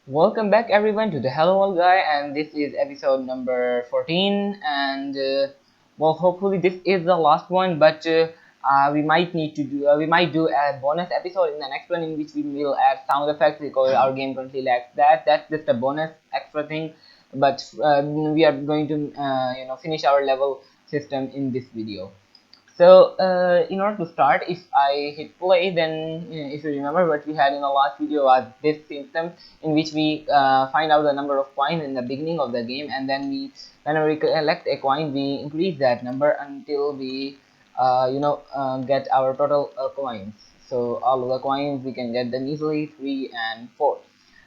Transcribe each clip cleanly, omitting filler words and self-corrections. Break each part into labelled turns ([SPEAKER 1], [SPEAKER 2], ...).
[SPEAKER 1] Welcome back everyone to the Hello World Guy, and this is episode number 14. And well, hopefully this is the last one, but we might do a bonus episode in the next one in which we will add sound effects because our game currently lacks that. That's just a bonus extra thing, but we are going to finish our level system in this video. So in order to start, if I hit play, then if you remember what we had in the last video was this system in which we find out the number of coins in the beginning of the game, and then whenever we collect a coin, we increase that number until we get our total coins. So all of the coins we can get them easily, 3 and 4.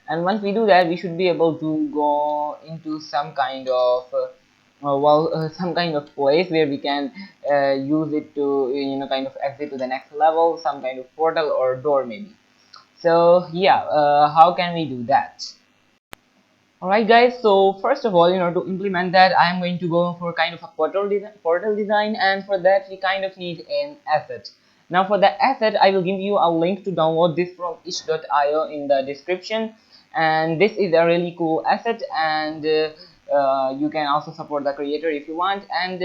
[SPEAKER 1] And once we do that, we should be able to go into some kind of some kind of place where we can use it to kind of exit to the next level, some kind of portal or door maybe. So yeah, how can we do that? Alright guys, so first of all, to implement that, I am going to go for kind of a portal design, and for that we kind of need an asset. Now for the asset, I will give you a link to download this from itch.io in the description, and this is a really cool asset, and you can also support the creator if you want, and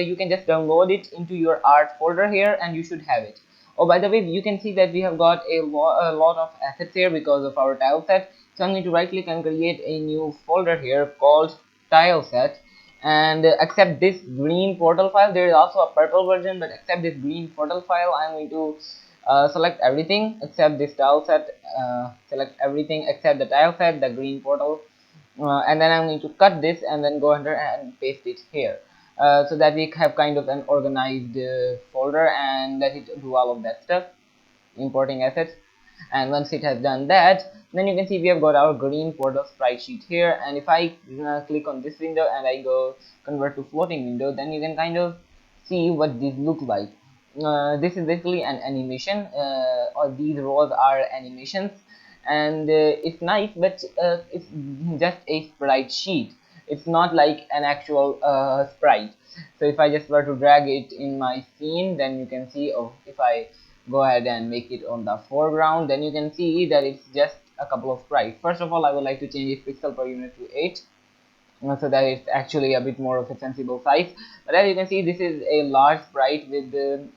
[SPEAKER 1] you can just download it into your art folder here and you should have it. Oh, by the way, you can see that we have got a lot of assets here because of our tile set. So I'm going to right click and create a new folder here called tile set, and accept this green portal file. There is also a purple version, but accept this green portal file. I'm going to select everything except this tile set, select everything except the tile set, the green portal, and then I'm going to cut this and then go under and paste it here, so that we have kind of an organized folder, and let it do all of that stuff, importing assets. And once it has done that, then you can see we have got our green portal sprite sheet here. And if I click on this window and I go convert to floating window, then you can kind of see what these look like. This is basically an animation, or these rows are animations, and it's nice, but it's just a sprite sheet. It's not like an actual sprite. So if I just were to drag it in my scene, then you can see, oh, if I go ahead and make it on the foreground, then you can see that it's just a couple of sprites. First of all, I would like to change its pixel per unit to 8, so that it's actually a bit more of a sensible size. But as you can see, this is a large sprite with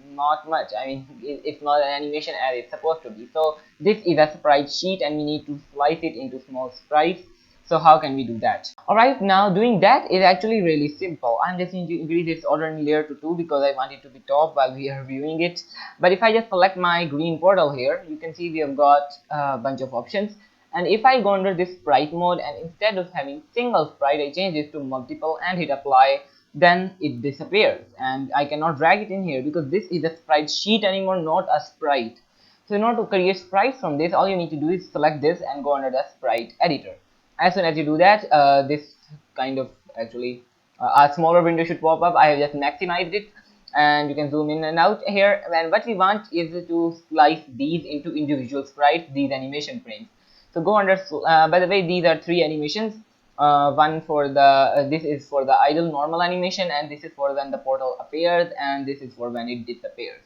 [SPEAKER 1] not much. I mean, it's not an animation as it's supposed to be. So this is a sprite sheet and we need to slice it into small sprites. So how can we do that? Alright, now doing that is actually really simple. I'm just going to increase its ordering layer to 2 because I want it to be top while we are viewing it. But if I just select my green portal here, you can see we have got a bunch of options. And if I go under this sprite mode, and instead of having single sprite, I change it to multiple and hit apply, then it disappears and I cannot drag it in here because this is a sprite sheet anymore, not a sprite. So in order to create sprites from this, all you need to do is select this and go under the sprite editor. As soon as you do that, this kind of actually a smaller window should pop up. I have just maximized it, and you can zoom in and out here. And what we want is to slice these into individual sprites, these animation frames. So go under, by the way, these are 3 animations. One for the this is for the idle normal animation, and this is for when the portal appears, and this is for when it disappears.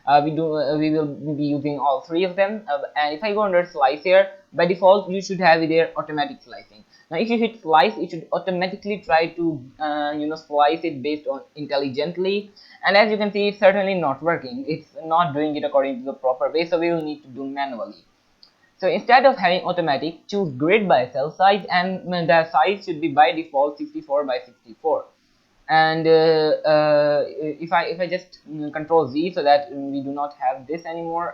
[SPEAKER 1] We will be using all 3 of them, and if I go under slice here, by default you should have there automatic slicing. Now if you hit slice, it should automatically try to slice it based on intelligently, and as you can see, it's certainly not working. It's not doing it according to the proper way, so we will need to do manually. So instead of having automatic, choose grid by cell size, and the size should be by default 64 by 64. And if I just control Z, so that we do not have this anymore,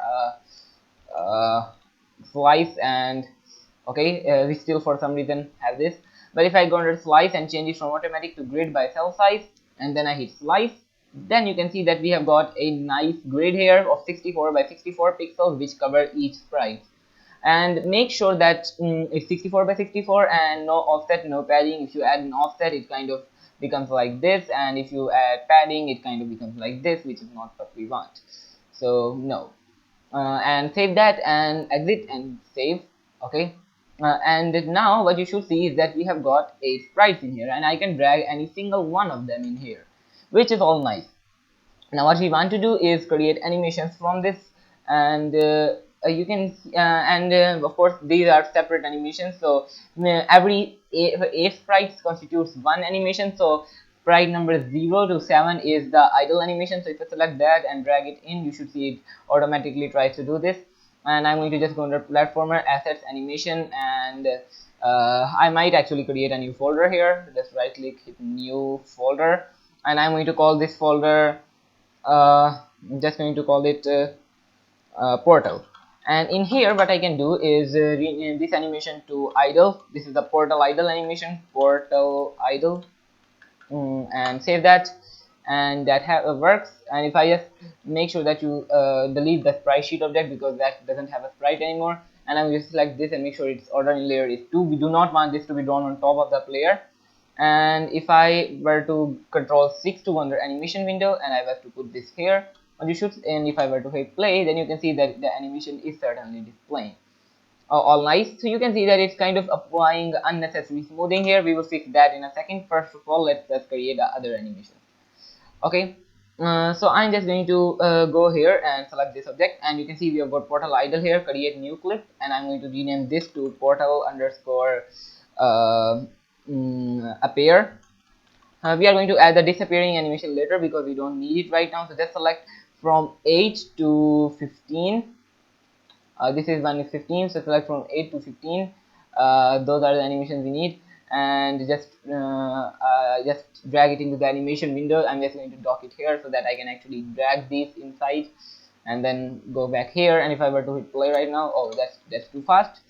[SPEAKER 1] slice, and okay, we still for some reason have this. But if I go under slice and change it from automatic to grid by cell size, and then I hit slice, then you can see that we have got a nice grid here of 64 by 64 pixels which cover each sprite. And make sure that it's 64 by 64 and no offset, no padding. If you add an offset, it kind of becomes like this, and if you add padding, it kind of becomes like this, which is not what we want. So no. And save that and exit and save. Okay. And now what you should see is that we have got 8 sprites in here, and I can drag any single one of them in here, which is all nice. Now what we want to do is create animations from this, and you can and of course these are separate animations, so every eight sprites constitutes one animation. So sprite number 0 to 7 is the idle animation. So if I select that and drag it in, you should see it automatically tries to do this. And I'm going to just go under platformer, assets, animation, and I might actually create a new folder here. Just right click, hit new folder, and I'm going to call this folder I'm just going to call it portal. And in here what I can do is rename this animation to idle. This is the portal idle animation, portal idle. And save that, and that works. And if I just make sure that you delete the sprite sheet object, because that doesn't have a sprite anymore, and I'm going to select this and make sure its order in layer is 2. We do not want this to be drawn on top of the player. And if I were to control 6 to under animation window, and I were to put this here, and you should, and if I were to hit play, then you can see that the animation is certainly displaying all nice. So you can see that it's kind of applying unnecessary smoothing here. We will fix that in a second. First of all, let's just create other animation. Okay, so I'm just going to go here and select this object, and you can see we have got portal idle here. Create new clip, and I'm going to rename this to portal underscore uh, appear. We are going to add the disappearing animation later because we don't need it right now. So just select from 8 to 15. This is one is 15, so select from 8 to 15. Those are the animations we need, and just drag it into the animation window. I'm just going to dock it here so that I can actually drag these inside and then go back here. And if I were to hit play right now, oh, that's too fast.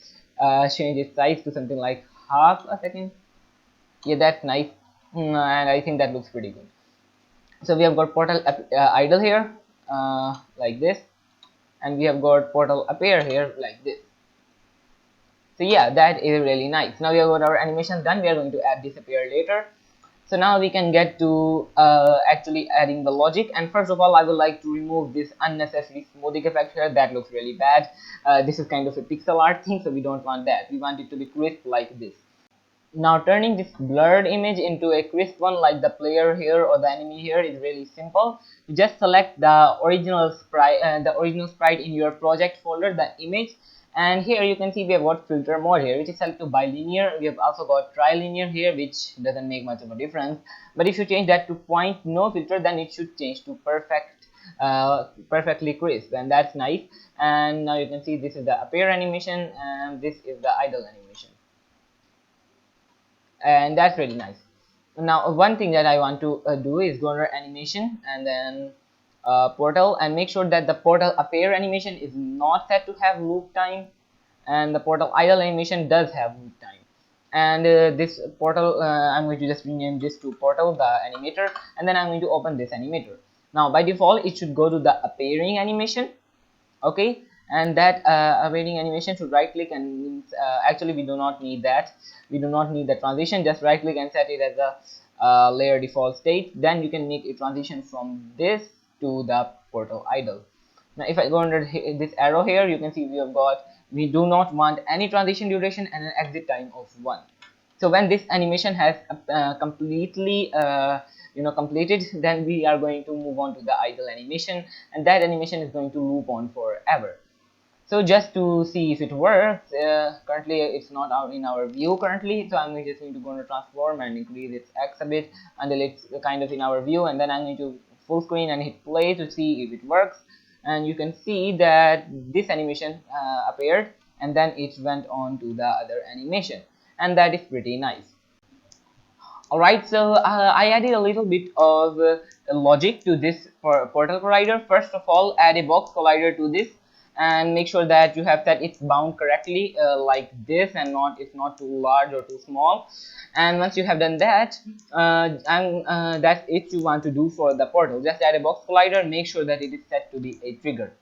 [SPEAKER 1] Change its size to something like half a second. Yeah, that's nice. And I think that looks pretty good. So we have got portal idle here, like this, and we have got portal appear here like this. So yeah, that is really nice. Now we have got our animations done. We are going to add disappear later. So now we can get to actually adding the logic. And first of all, I would like to remove this unnecessary smoothing effect here. That looks really bad. This is kind of a pixel art thing, so we don't want that. We want it to be crisp like this. Now turning this blurred image into a crisp one like the player here or the enemy here is really simple. You just select the original sprite in your project folder, the image, and here you can see we have got filter mode here, which is set to bilinear. We have also got trilinear here, which doesn't make much of a difference. But if you change that to point no filter, then it should change to perfectly crisp, and that's nice. And now you can see this is the appear animation and this is the idle animation, and that's really nice. Now one thing that I want to do is go under animation and then portal, and make sure that the portal appear animation is not set to have loop time, and the portal idle animation does have loop time. And this portal, I'm going to just rename this to portal the animator, and then I'm going to open this animator. Now by default it should go to the appearing animation. Okay, and that awaiting animation should right click, and actually we do not need that. We do not need the transition. Just right click and set it as a layer default state. Then you can make a transition from this to the portal idle. Now if I go under this arrow here, you can see we do not want any transition duration and an exit time of 1. So when this animation has completely completed, then we are going to move on to the idle animation, and that animation is going to loop on forever. So just to see if it works, currently it's not out in our view currently, so I'm just going to go to transform and increase its x a bit until it's kind of in our view, and then I'm going to full screen and hit play to see if it works. And you can see that this animation appeared, and then it went on to the other animation, and that is pretty nice. Alright, so I added a little bit of logic to this portal collider. First of all, add a box collider to this and make sure that you have set its bound correctly like this, and it's not too large or too small. And once you have done that, that's it you want to do for the portal. Just add a box collider, make sure that it is set to be a trigger.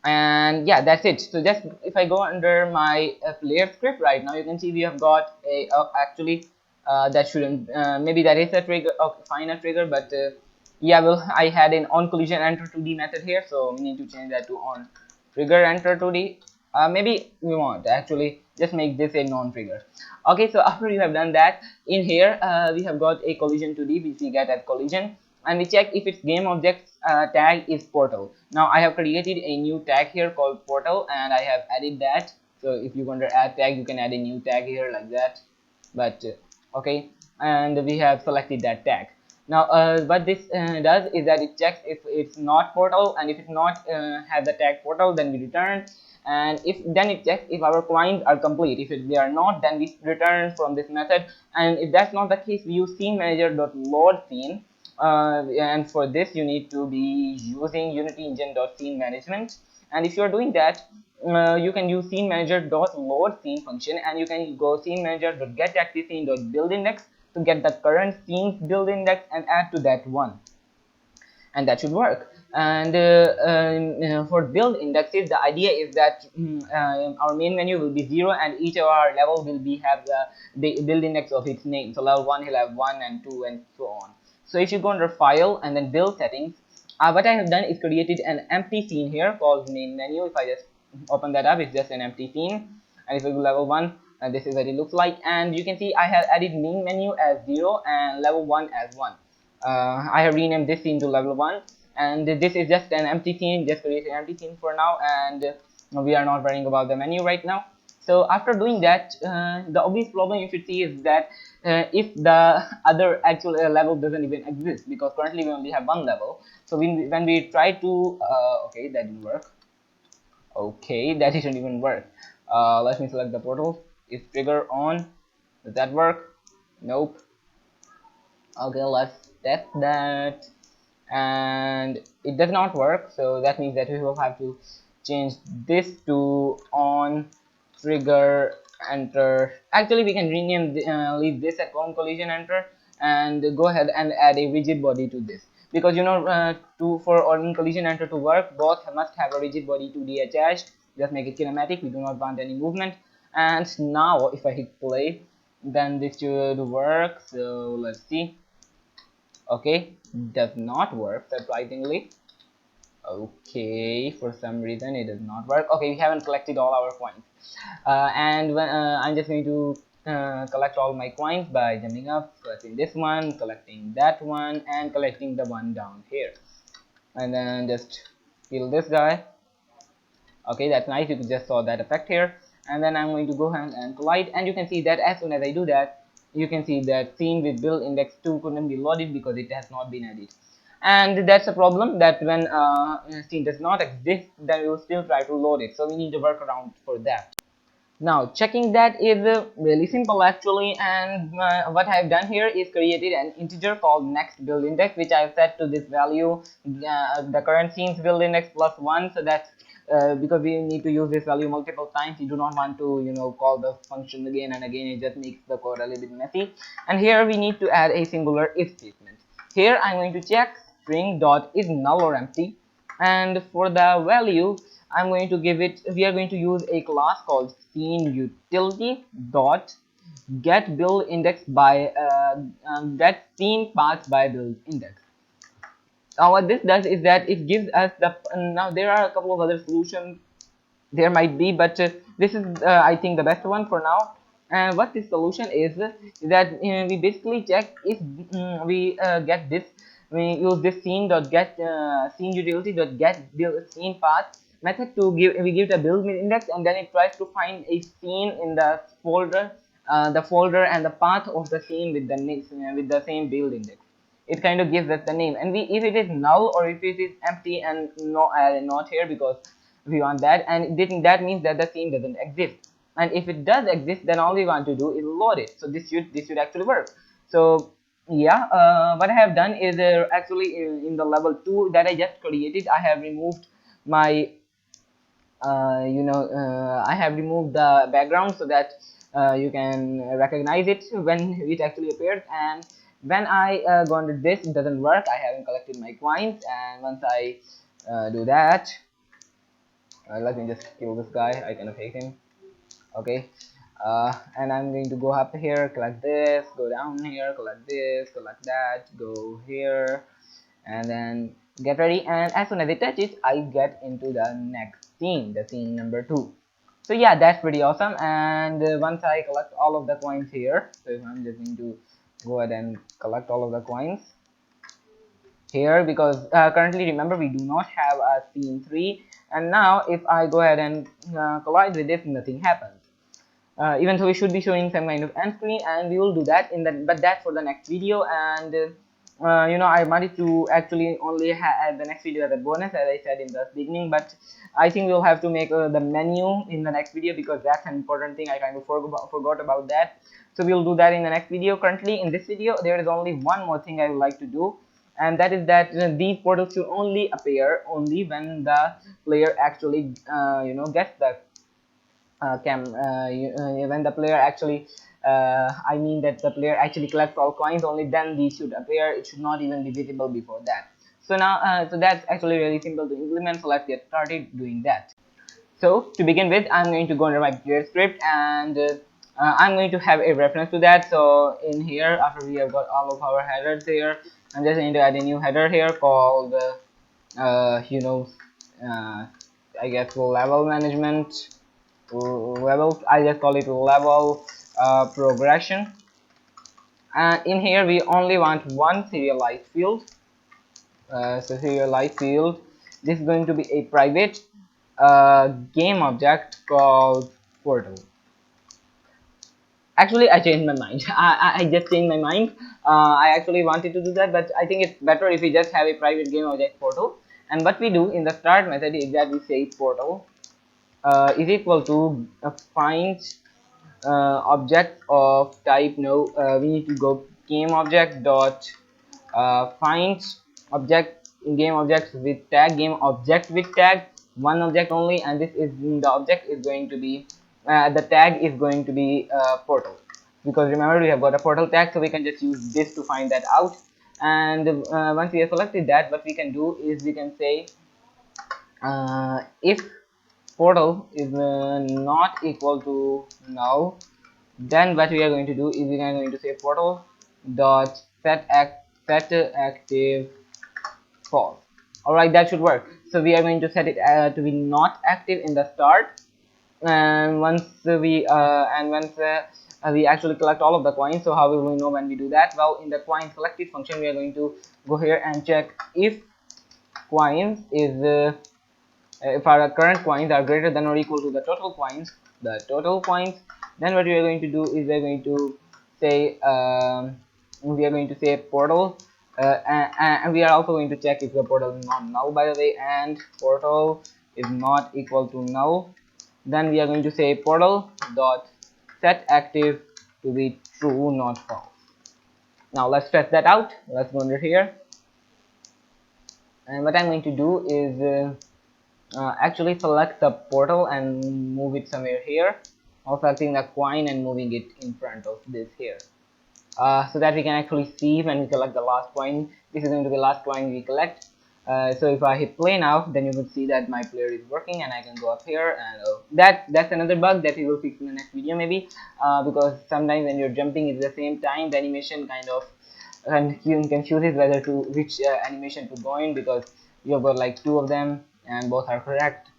[SPEAKER 1] And yeah, that's it. So just if I go under my player script right now, you can see we have got a actually that shouldn't maybe that is a trigger. Okay, fine, a trigger, but yeah, well, I had an on collision enter 2D method here, so we need to change that to on trigger enter 2D. Maybe we want actually just make this a non-trigger. Okay, so after you have done that, in here we have got a collision 2D which we get at collision. and we check if its game object tag is portal. Now I have created a new tag here called portal, and I have added that. So if you want to add tag, you can add a new tag here like that. But okay, and we have selected that tag. Now what this does is that it checks if it's not portal, and if it's not has the tag portal, then we return. And if then it checks if our coins are complete. If they are not, then we return from this method. And if that's not the case, we use scene manager.load scene. And for this you need to be using unity engine.scene management. And if you are doing that, you can use scene manager.load scene function, and you can go scene manager.get active scene.build index to get the current scene's build index and add to that one, and that should work. And for build indexes, the idea is that our main menu will be 0, and each of our level will be have the build index of its name. So level 1 he'll have 1 and 2 and so on. So if you go under file and then build settings, what I have done is created an empty scene here called main menu. If I just open that up, it's just an empty scene. And if we go level 1, this is what it looks like. And you can see I have added main menu as 0 and level 1 as 1. I have renamed this scene to level 1, and this is just an empty scene. Just create an empty scene for now, and we are not worrying about the menu right now. So after doing that, the obvious problem you should see is that if the other actual level doesn't even exist, because currently we only have one level. So when we try to okay, that didn't work. Okay, that didn't even work. Let me select the portal. Is trigger on? Does that work? Nope. Okay, let's test that, and it does not work. So that means that we will have to change this to on trigger enter. Actually, we can rename leave this at on collision enter, and go ahead and add a rigid body to this, because you know for on collision enter to work, both must have a rigid body 2D attached. Just make it kinematic. We do not want any movement. And now if I hit play, then this should work. So let's see. Okay, does not work, surprisingly. Okay, for some reason it does not work. Okay, we haven't collected all our coins, and when, I'm just going to collect all my coins by jumping up, collecting this one, collecting that one, and collecting the one down here, and then just kill this guy. Okay, that's nice. You just saw that effect here. And then I'm going to go ahead and collide, and you can see that as soon as I do that, you can see that scene with build index 2 couldn't be loaded because it has not been added. And that's a problem, that when scene does not exist, then we will still try to load it. So we need a workaround for that. Now checking that is really simple actually, and what I have done here is created an integer called next build index, which I have set to this value, the current scene's build index plus 1. So that's because we need to use this value multiple times. You do not want to, you know, call the function again and again. It just makes the code a little bit messy. And here we need to add a singular if statement. Here I'm going to check string dot is null or empty, and for the value I'm going to give it, we are going to use a class called scene utility dot get build index by get scene path by build index. Now what this does is that it gives us the, now there are a couple of other solutions there might be, but this is I think the best one for now. And what this solution is that we basically check if we get this, we use this scene dot get scene utility dot get build scene path method to give, we give the build index, and then it tries to find a scene in the folder and the path of the scene with the same build index. It kind of gives us the name, and we, if it is null or if it is empty, and no not here because we want that, and that means that the scene doesn't exist. And if it does exist, then all we want to do is load it. So this should actually work. So yeah, what I have done is actually in the level 2 that I just created, I have removed my I have removed the background so that you can recognize it when it actually appears. And when I go under this, it doesn't work. I haven't collected my coins, and once I do that, let me just kill this guy. I kind of hate him. Okay, and I'm going to go up here, collect this, go down here, collect this, collect that, go here, and then get ready. And as soon as I touch it, I get into the next scene, the scene number 2. So yeah, that's pretty awesome. And once I collect all of the coins here, so if I'm just going to go ahead and collect all of the coins, here, because currently, remember, we do not have a scene 3, and now if I go ahead and collide with this, nothing happens. Even though we should be showing some kind of end screen, and we will do that in the, but that's for the next video. And I wanted to actually only add the next video as a bonus, as I said in the beginning, but I think we'll have to make the menu in the next video, because that's an important thing. I kind of forgot about that, so we'll do that in the next video. Currently in this video there is only one more thing I would like to do, and that is that these portals should only appear only when the player actually gets the when the player actually I mean that the player actually collects all coins, only then these should appear. It should not even be visible before that. So now so that's actually really simple to implement, so let's get started doing that. So to begin with, I'm going to go under my player script, and I'm going to have a reference to that. So in here, after we have got all of our headers here, I'm just going to add a new header here called uh, you know uh, I guess level management, level, I just call it level progression. And in here we only want one serialized field. So serialized field, this is going to be a private game object called portal. Actually, I changed my mind. I just changed my mind. I actually wanted to do that, but I think it's better if we just have a private game object portal. And what we do in the start method is that we say portal is equal to find object of type. No, we need to go game object dot find object in game objects with tag, game object with tag, one object only, and this is the object is going to be the tag is going to be portal, because remember we have got a portal tag, so we can just use this to find that out. And once we have selected that, what we can do is we can say if portal is not equal to null, then what we are going to do is we are going to say portal dot set active false. All right, that should work. So we are going to set it to be not active in the start, and once we actually collect all of the coins. So how will we know when we do that? Well, in the coin selected function, we are going to go here and check if coins is if our current coins are greater than or equal to the total coins, then what we are going to do is we are going to say portal, and we are also going to check if the portal is not null, by the way, and portal is not equal to null. Then we are going to say portal dot set active to be true, not false. Now let's test that out. Let's go under here, and what I'm going to do is actually select the portal and move it somewhere here, or selecting the coin and moving it in front of this here, so that we can actually see when we collect the last coin. This is going to be the last coin we collect. So if I hit play now, then you will see that my player is working, and I can go up here, and that's another bug that we will fix in the next video maybe, because sometimes when you're jumping at the same time, the animation kind of confuses whether to which animation to go in, because you have got like two of them and both are correct.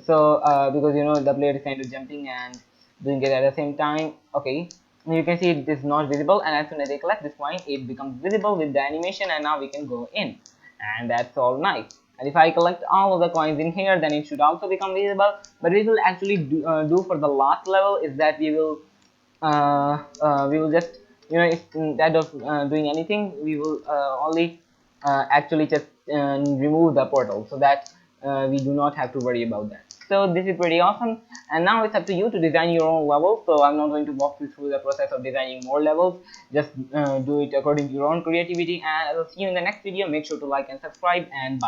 [SPEAKER 1] So because the player is kind of jumping and doing it at the same time. Okay, you can see it is not visible, and as soon as I collect this coin, it becomes visible with the animation, and now we can go in, and that's all nice. And if I collect all of the coins in here, then it should also become visible. But we will actually do for the last level is that we will just instead of doing anything, we will only actually just remove the portal, so that we do not have to worry about that. So this is pretty awesome, and now it's up to you to design your own levels. So I'm not going to walk you through the process of designing more levels. Just do it according to your own creativity, and I will see you in the next video. Make sure to like and subscribe, and bye.